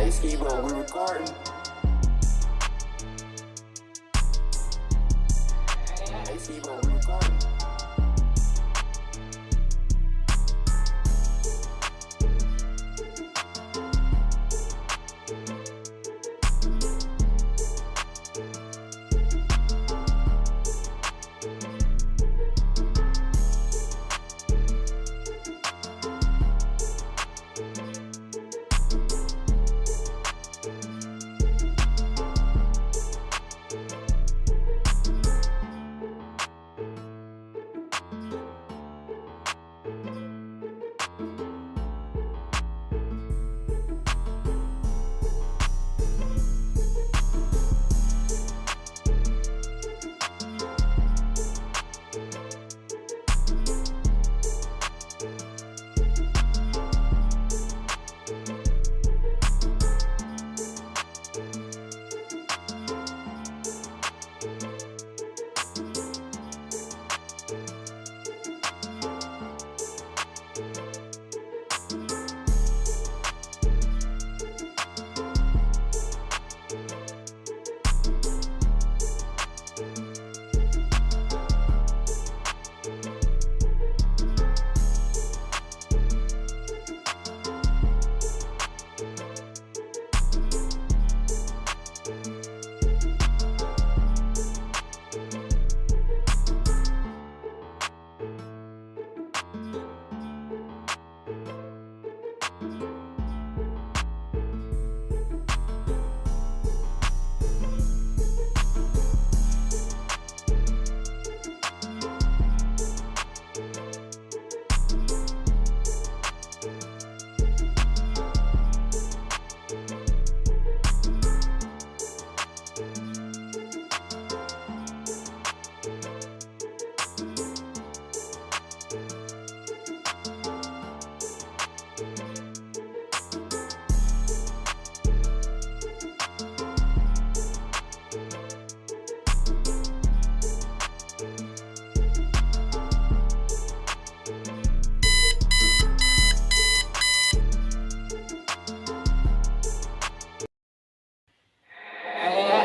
Hey, Ski-Bo, we recording. Hey, Ski-Bo, we recording.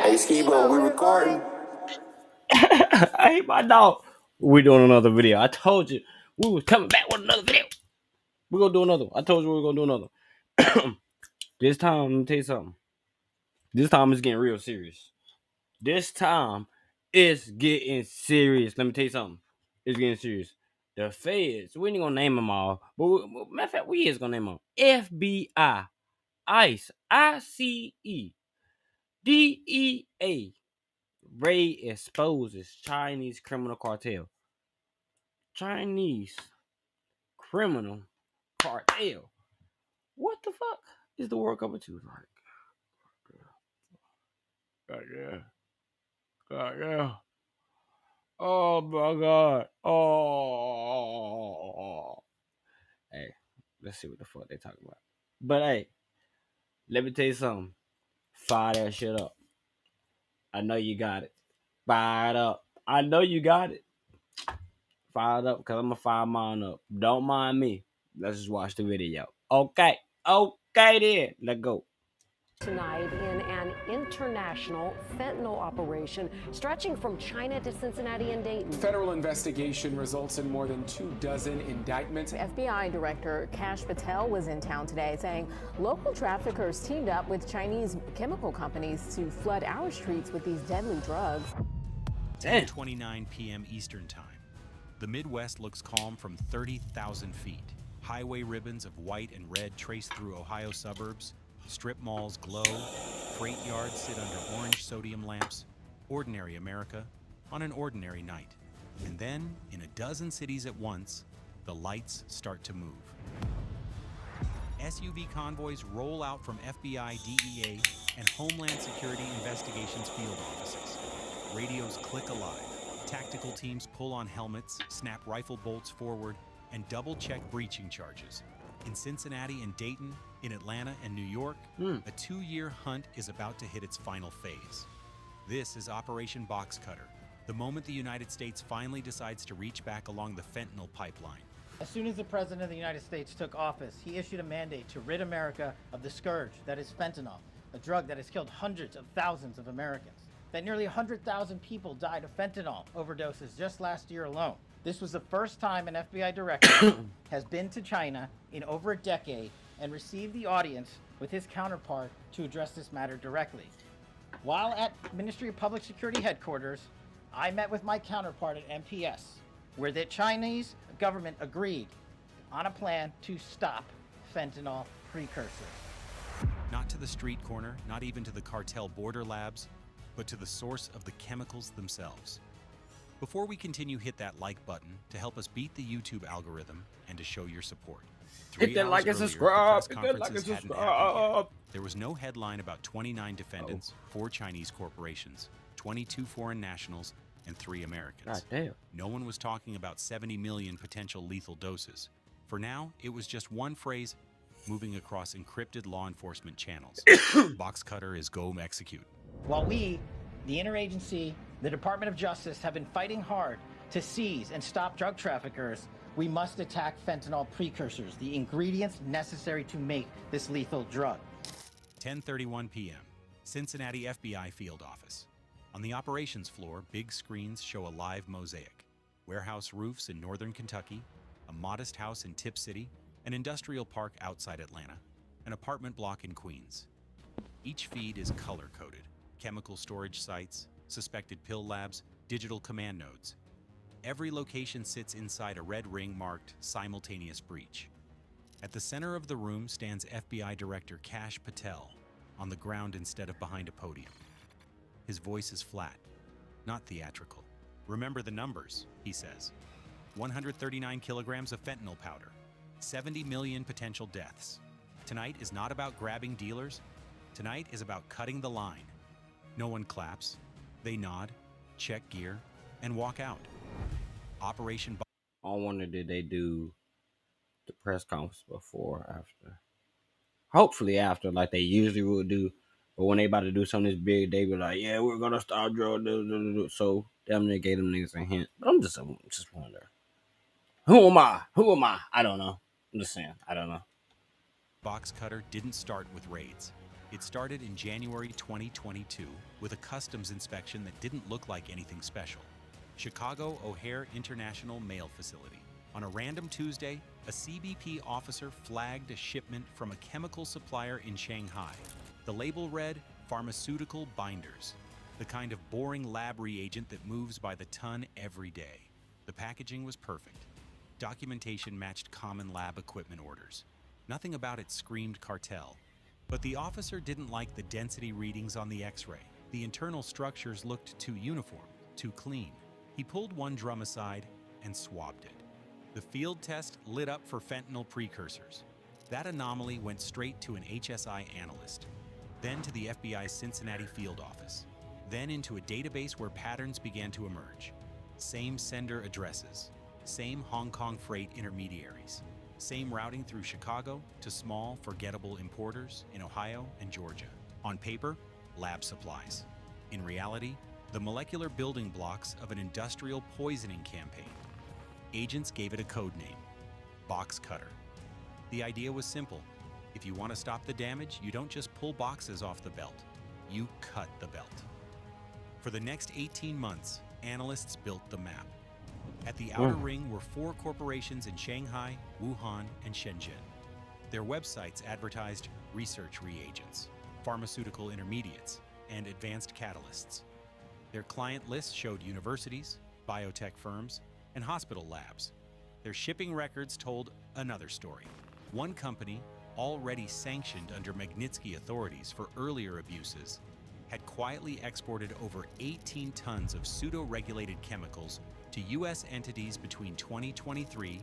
Hey, Ski-Bo, we recording. Hey, my dog. We're doing another video. I told you we was coming back with another video. We're gonna do another one. I told you we were gonna do another. This time, let me tell you something. This time it's getting real serious. This time it's getting serious. Let me tell you something. It's getting serious. The feds, we ain't gonna name them all, but matter of fact, we is gonna name them. FBI, ICE, ICE, DEA. Raid exposes Chinese criminal cartel. Chinese criminal cartel. What the fuck is the world coming to? God yeah. God yeah. Oh my god. Oh. Hey, let's see what the fuck they talking about. But hey, let me tell you something. Fire that shit up. I know you got it. Fire it up. I know you got it. Fire it up because I'm going to fire mine up. Don't mind me. Let's just watch the video. Okay. Okay then. Let's go. Tonight in an international fentanyl operation stretching from China to Cincinnati and Dayton. Federal investigation results in more than 24 indictments. FBI Director Cashapp was in town today saying local traffickers teamed up with Chinese chemical companies to flood our streets with these deadly drugs. 10:29 p.m. Eastern Time. The Midwest looks calm from 30,000 feet. Highway ribbons of white and red trace through Ohio suburbs. Strip malls glow, freight yards sit under orange sodium lamps. Ordinary America on an ordinary night. And then, in a dozen cities at once, the lights start to move. SUV convoys roll out from FBI, DEA, and Homeland Security Investigations field offices. Radios click alive. Tactical teams pull on helmets, snap rifle bolts forward, and double-check breaching charges. In Cincinnati and Dayton, in Atlanta and New York, a 2-year hunt is about to hit its final phase. This is Operation Box Cutter, the moment the United States finally decides to reach back along the fentanyl pipeline, As soon as the President of the United States took office, he issued a mandate to rid America of the scourge that is fentanyl, a drug that has killed hundreds of thousands of Americans. That nearly 100,000 people died of fentanyl overdoses just last year alone. This was the first time an FBI director has been to China in over a decade and received the audience with his counterpart to address this matter directly. While at Ministry of Public Security headquarters, I met with my counterpart at MPS, where the Chinese government agreed on a plan to stop fentanyl precursors. Not to the street corner, not even to the cartel border labs, but to the source of the chemicals themselves. Before we continue, hit that like button to help us beat the YouTube algorithm and to show your support. Hit that like and subscribe. Hit that like and subscribe. There was no headline about 29 defendants, 4 Chinese corporations, 22 foreign nationals, and 3 Americans. God damn. No one was talking about 70 million potential lethal doses. For now, it was just one phrase moving across encrypted law enforcement channels. Box cutter is go execute. While we, the interagency, the Department of Justice, have been fighting hard to seize and stop drug traffickers, we must attack fentanyl precursors, the ingredients necessary to make this lethal drug. 10:31 p.m., Cincinnati FBI field office. On the operations floor, big screens show a live mosaic. Warehouse roofs in northern Kentucky, a modest house in Tip City, an industrial park outside Atlanta, an apartment block in Queens. Each feed is color-coded. Chemical storage sites, suspected pill labs, digital command nodes. Every location sits inside a red ring marked simultaneous breach. At the center of the room stands FBI Director Cashapp Patel, on the ground instead of behind a podium. His voice is flat, not theatrical. Remember the numbers, he says. 139 kilograms of fentanyl powder, 70 million potential deaths. Tonight is not about grabbing dealers. Tonight is about cutting the line. No one claps. They nod, check gear, and walk out. Operation. I wonder did they do the press conference before or after? Hopefully after, like they usually would do. But when they about to do something this big, they be like, "Yeah, we're gonna stop drug." So damn, they gave them niggas a hint. But I'm just wondering, who am I? Who am I? I don't know. I'm just saying, I don't know. Box cutter didn't start with raids. It started in January 2022 with a customs inspection that didn't look like anything special. Chicago O'Hare International Mail Facility. On a random Tuesday, a CBP officer flagged a shipment from a chemical supplier in Shanghai. The label read, pharmaceutical binders, the kind of boring lab reagent that moves by the ton every day. The packaging was perfect. Documentation matched common lab equipment orders. Nothing about it screamed cartel. But the officer didn't like the density readings on the X-ray. The internal structures looked too uniform, too clean. He pulled one drum aside and swabbed it. The field test lit up for fentanyl precursors. That anomaly went straight to an HSI analyst, then to the FBI's Cincinnati field office, then into a database where patterns began to emerge. Same sender addresses, same Hong Kong freight intermediaries, same routing through Chicago to small, forgettable importers in Ohio and Georgia. On paper, lab supplies. In reality, the molecular building blocks of an industrial poisoning campaign. Agents gave it a code name, box cutter. The idea was simple. If you want to stop the damage, you don't just pull boxes off the belt, you cut the belt. For the next 18 months, analysts built the map. At the outer ring were 4 corporations in Shanghai, Wuhan, and Shenzhen. Their websites advertised research reagents, pharmaceutical intermediates, and advanced catalysts. Their client list showed universities, biotech firms, and hospital labs. Their shipping records told another story. One company, already sanctioned under Magnitsky authorities for earlier abuses, had quietly exported over 18 tons of pseudo-regulated chemicals to U.S. entities between 2023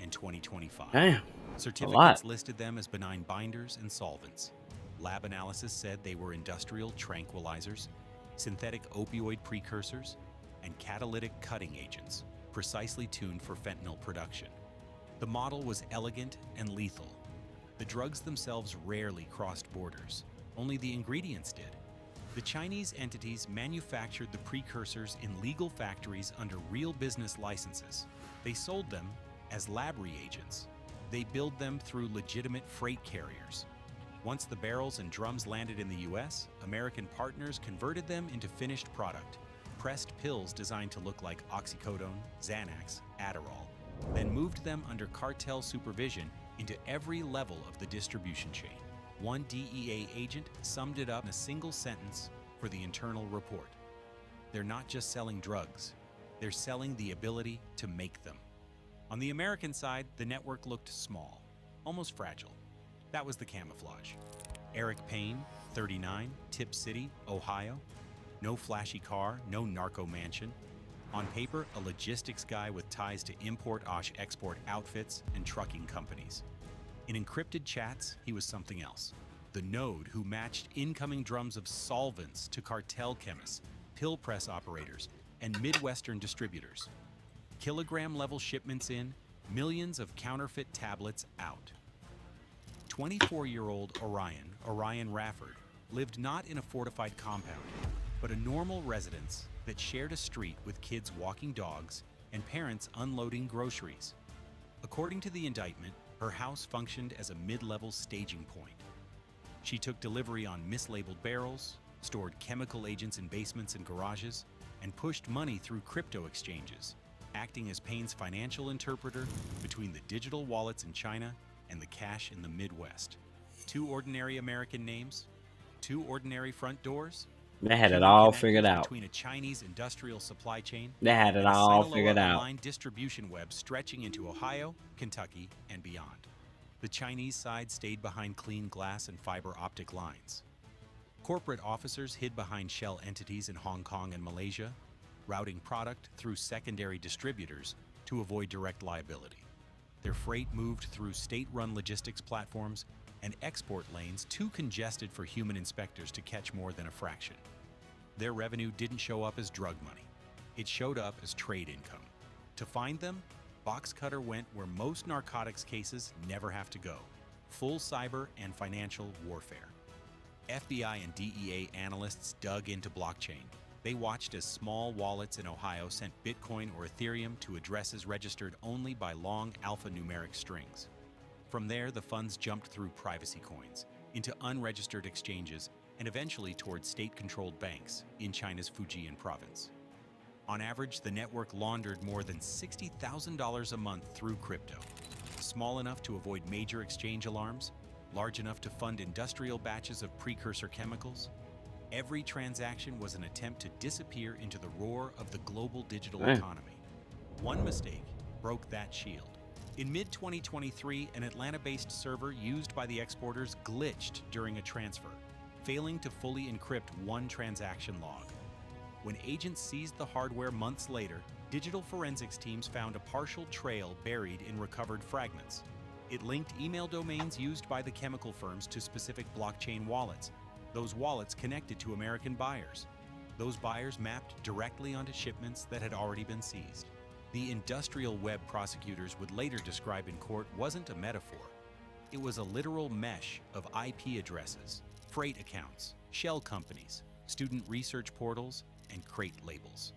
and 2025. Damn, Certificates listed them as benign binders and solvents. Lab analysis said they were industrial tranquilizers, synthetic opioid precursors, and catalytic cutting agents, precisely tuned for fentanyl production. The model was elegant and lethal. The drugs themselves rarely crossed borders. Only the ingredients did. The Chinese entities manufactured the precursors in legal factories under real business licenses. They sold them as lab reagents. They billed them through legitimate freight carriers. Once the barrels and drums landed in the US, American partners converted them into finished product, pressed pills designed to look like oxycodone, Xanax, Adderall, then moved them under cartel supervision into every level of the distribution chain. One DEA agent summed it up in a single sentence for the internal report. They're not just selling drugs, they're selling the ability to make them. On the American side, the network looked small, almost fragile. That was the camouflage. Eric Payne, 39, Tip City, Ohio. No flashy car, no narco mansion. On paper, a logistics guy with ties to import-export outfits and trucking companies. In encrypted chats, he was something else. The node who matched incoming drums of solvents to cartel chemists, pill press operators, and Midwestern distributors. Kilogram-level shipments in, millions of counterfeit tablets out. 24-year-old Orion Rafford, lived not in a fortified compound, but a normal residence that shared a street with kids walking dogs and parents unloading groceries. According to the indictment, her house functioned as a mid-level staging point. She took delivery on mislabeled barrels, stored chemical agents in basements and garages, and pushed money through crypto exchanges, acting as Payne's financial interpreter between the digital wallets in China and the cash in the Midwest. Two ordinary American names, two ordinary front doors. They had it Human all connectors figured out. between a Chinese industrial supply chain They had it and a all Sinaloa figured out. online distribution web stretching into Ohio, Kentucky, and beyond. The Chinese side stayed behind clean glass and fiber optic lines. Corporate officers hid behind shell entities in Hong Kong and Malaysia, routing product through secondary distributors to avoid direct liability. Their freight moved through state-run logistics platforms and export lanes too congested for human inspectors to catch more than a fraction. Their revenue didn't show up as drug money. It showed up as trade income. To find them, Boxcutter went where most narcotics cases never have to go: full cyber and financial warfare. FBI and DEA analysts dug into blockchain. They watched as small wallets in Ohio sent Bitcoin or Ethereum to addresses registered only by long alphanumeric strings. From there, the funds jumped through privacy coins, into unregistered exchanges, and eventually toward state-controlled banks in China's Fujian province. On average, the network laundered more than $60,000 a month through crypto. Small enough to avoid major exchange alarms, large enough to fund industrial batches of precursor chemicals. Every transaction was an attempt to disappear into the roar of the global digital economy. One mistake broke that shield. In mid-2023, an Atlanta-based server used by the exporters glitched during a transfer, failing to fully encrypt one transaction log. When agents seized the hardware months later, digital forensics teams found a partial trail buried in recovered fragments. It linked email domains used by the chemical firms to specific blockchain wallets. Those wallets connected to American buyers. Those buyers mapped directly onto shipments that had already been seized. The industrial web prosecutors would later describe in court wasn't a metaphor. It was a literal mesh of IP addresses, freight accounts, shell companies, student research portals, and crate labels.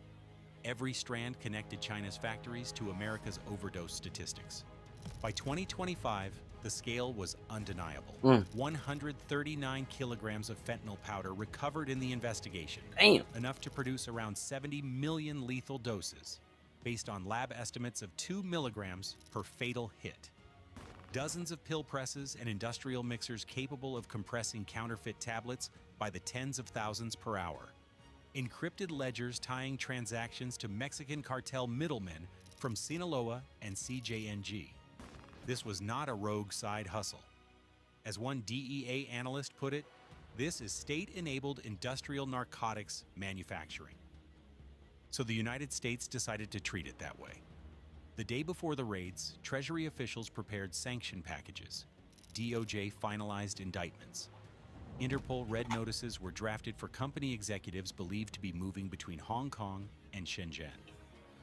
Every strand connected China's factories to America's overdose statistics. By 2025, the scale was undeniable. 139 kilograms of fentanyl powder recovered in the investigation. Damn. Enough to produce around 70 million lethal doses, based on lab estimates of 2 milligrams per fatal hit. Dozens of pill presses and industrial mixers capable of compressing counterfeit tablets by the tens of thousands per hour. Encrypted ledgers tying transactions to Mexican cartel middlemen from Sinaloa and CJNG. This was not a rogue side hustle. As one DEA analyst put it, this is state-enabled industrial narcotics manufacturing. So the United States decided to treat it that way. The day before the raids, Treasury officials prepared sanction packages. DOJ finalized indictments. Interpol red notices were drafted for company executives believed to be moving between Hong Kong and Shenzhen.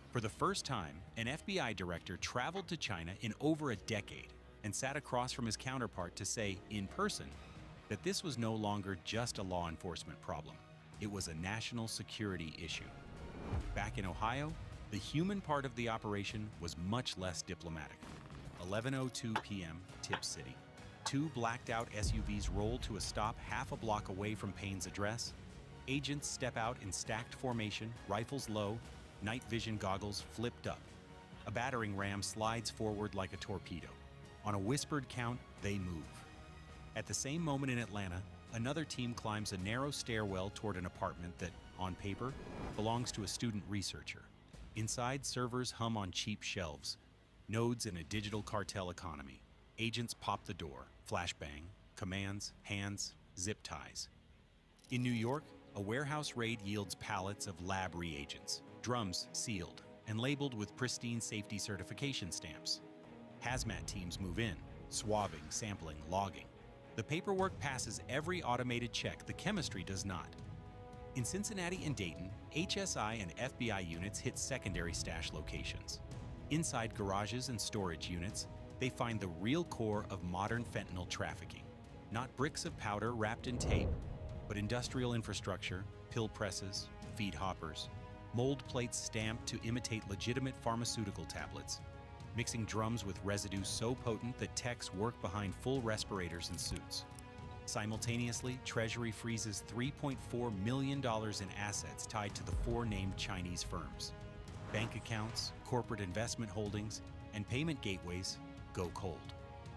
For the first time, an FBI director traveled to China in over a decade and sat across from his counterpart to say, in person, that this was no longer just a law enforcement problem. It was a national security issue. Back in Ohio, The human part of the operation was much less diplomatic. 11:02 p.m., Tip City. Two blacked-out SUVs roll to a stop half a block away from Payne's address. Agents step out in stacked formation, rifles low, night vision goggles flipped up. A battering ram slides forward like a torpedo. On a whispered count, they move. At the same moment in Atlanta, another team climbs a narrow stairwell toward an apartment that, on paper, belongs to a student researcher. Inside, servers hum on cheap shelves. Nodes in a digital cartel economy. Agents pop the door, flashbang, commands, hands, zip ties. In New York, a warehouse raid yields pallets of lab reagents, drums sealed and labeled with pristine safety certification stamps. Hazmat teams move in, swabbing, sampling, logging. The paperwork passes every automated check, the chemistry does not. In Cincinnati and Dayton, HSI and FBI units hit secondary stash locations. Inside garages and storage units, they find the real core of modern fentanyl trafficking. Not bricks of powder wrapped in tape, but industrial infrastructure, pill presses, feed hoppers, mold plates stamped to imitate legitimate pharmaceutical tablets, mixing drums with residues so potent that techs work behind full respirators and suits. Simultaneously, Treasury freezes $3.4 million in assets tied to the four named Chinese firms. Bank accounts, corporate investment holdings, and payment gateways go cold.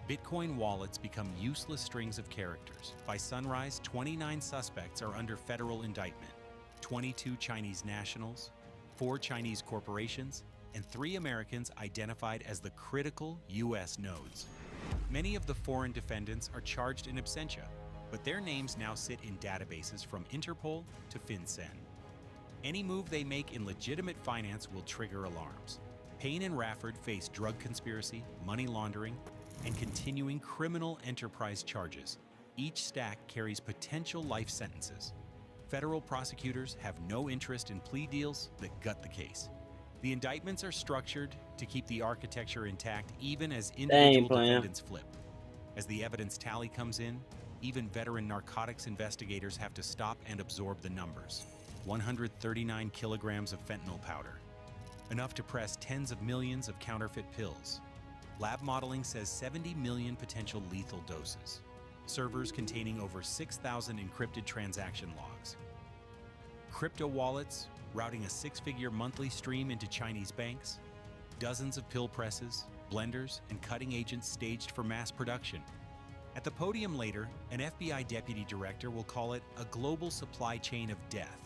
Bitcoin wallets become useless strings of characters. By sunrise, 29 suspects are under federal indictment. 22 Chinese nationals, 4 Chinese corporations, and 3 Americans identified as the critical U.S. nodes. Many of the foreign defendants are charged in absentia, but their names now sit in databases from Interpol to FinCEN. Any move they make in legitimate finance will trigger alarms. Payne and Rafford face drug conspiracy, money laundering, and continuing criminal enterprise charges. Each stack carries potential life sentences. Federal prosecutors have no interest in plea deals that gut the case. The indictments are structured to keep the architecture intact even as individual defendants flip. As the evidence tally comes in, even veteran narcotics investigators have to stop and absorb the numbers. 139 kilograms of fentanyl powder, enough to press tens of millions of counterfeit pills. Lab modeling says 70 million potential lethal doses. Servers containing over 6,000 encrypted transaction logs. Crypto wallets routing a 6-figure monthly stream into Chinese banks. Dozens of pill presses, blenders, and cutting agents staged for mass production. At the podium later, an FBI deputy director will call it a global supply chain of death.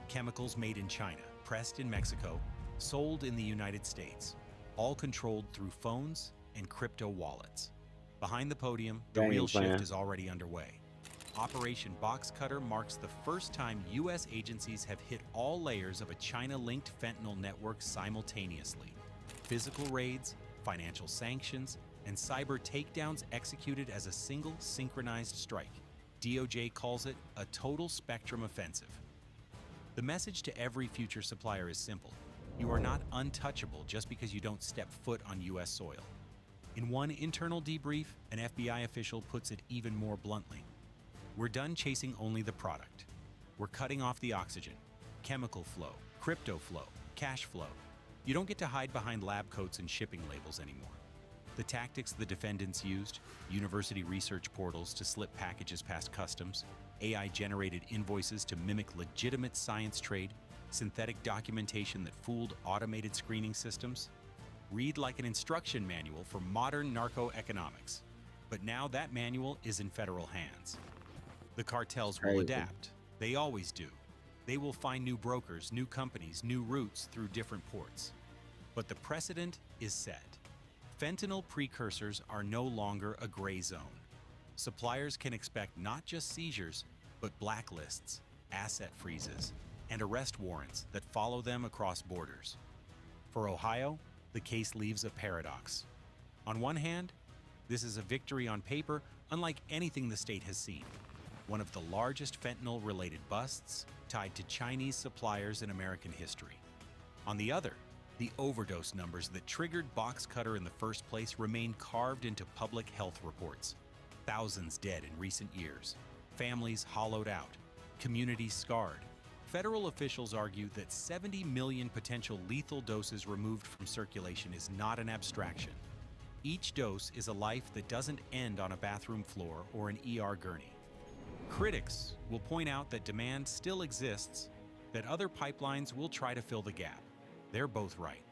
Chemicals made in China, pressed in Mexico, sold in the United States, all controlled through phones and crypto wallets. Behind the podium, the real shift is already underway. Operation Box Cutter marks the first time U.S. agencies have hit all layers of a China-linked fentanyl network simultaneously. Physical raids, financial sanctions, and cyber takedowns executed as a single synchronized strike. DOJ calls it a total spectrum offensive. The message to every future supplier is simple. You are not untouchable just because you don't step foot on U.S. soil. In one internal debrief, an FBI official puts it even more bluntly. We're done chasing only the product. We're cutting off the oxygen, chemical flow, crypto flow, cash flow. You don't get to hide behind lab coats and shipping labels anymore. The tactics the defendants used, university research portals to slip packages past customs, AI-generated invoices to mimic legitimate science trade, synthetic documentation that fooled automated screening systems, read like an instruction manual for modern narco-economics. But now that manual is in federal hands. The cartels will adapt. They always do. They will find new brokers, new companies, new routes through different ports. But the precedent is set. Fentanyl precursors are no longer a gray zone. Suppliers can expect not just seizures, but blacklists, asset freezes, and arrest warrants that follow them across borders. For Ohio, the case leaves a paradox. On one hand, this is a victory on paper unlike anything the state has seen. One of the largest fentanyl-related busts tied to Chinese suppliers in American history. On the other, the overdose numbers that triggered Box Cutter in the first place remain carved into public health reports. Thousands dead in recent years, families hollowed out, communities scarred. Federal officials argue that 70 million potential lethal doses removed from circulation is not an abstraction. Each dose is a life that doesn't end on a bathroom floor or an ER gurney. Critics will point out that demand still exists, that other pipelines will try to fill the gap. They're both right.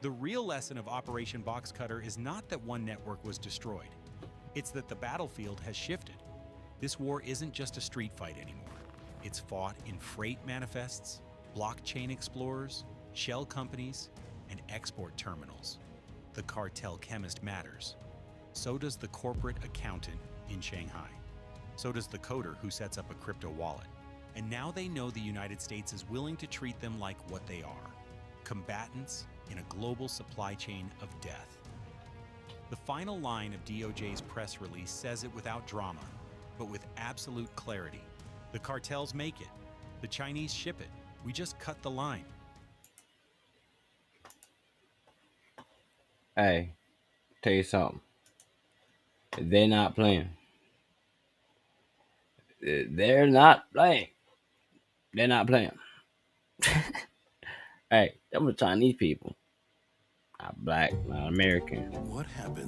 The real lesson of Operation Boxcutter is not that one network was destroyed. It's that the battlefield has shifted. This war isn't just a street fight anymore. It's fought in freight manifests, blockchain explorers, shell companies, and export terminals. The cartel chemist matters. So does the corporate accountant in Shanghai. So does the coder who sets up a crypto wallet. And now they know the United States is willing to treat them like what they are, combatants in a global supply chain of death. The final line of DOJ's press release says it without drama, but with absolute clarity. The cartels make it. The Chinese ship it. We just cut the line. Hey, tell you something. They're not playing. They're not playing. They're not playing. Hey, them are Chinese people. Not black, not American. What happened?